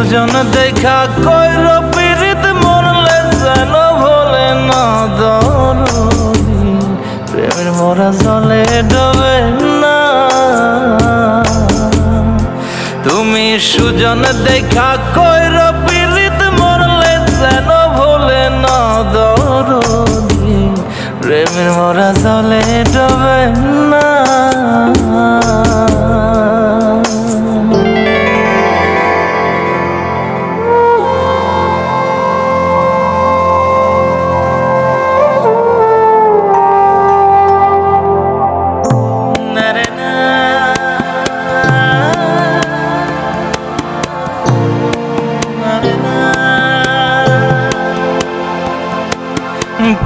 সুজন দেখা কইর পীড়িত মরলে যেন ভোলে না দরদি প্রেমের মরা জলে ডোবে না তুমি সুজন দেখা কইর পীড়িত মরলে যেন ভোলে না দরদি প্রেমের মরা জলে ডোবে না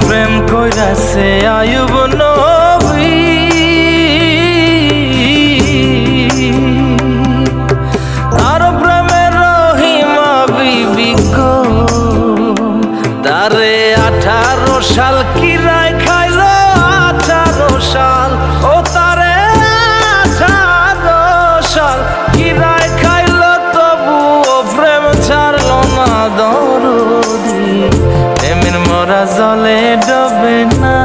প্রেম কইরাছে আয়ুব নবী তার প্রেমের রহিমা বিবি গো তারে 18 সাল কিরায় খাইল 18 সাল ও তারে 18 সাল কিরায় খাইল তবুও প্রেম ছাড়ল না দরদি প্রেমের মরা জলে ডোবে না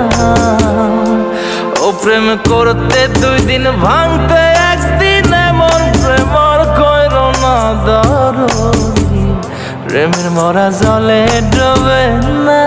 ও প্রেম করতে 2 দিন ভাঙতে একদিন এমন প্রেমর কইর না দরদি প্রেমের মরা জলে ডোবে না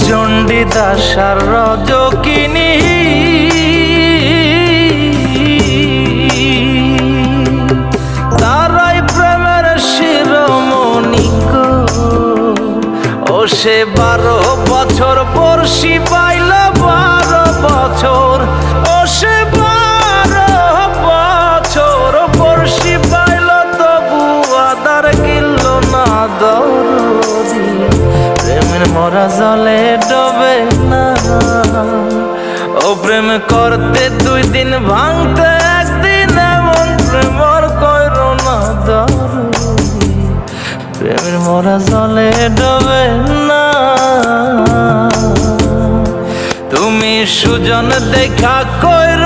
চণ্ডীদাস আর রজকিনী তারাই প্রেমের শিরোমণি গো ও সে 12 বছর বর্ষি পাইল 12 বছর ও সে 12 বছর বর্ষি পাইল তবু আদার গিলল না দরদি প্রেমের মরা জলে ডোবে না ও প্রেম করতে 2 দিন ভাঙতে একদিন এমন প্রেমর কইর না দরদি প্রেমের মরা জলে ডোবে না তুমি সুজন দেখা কইর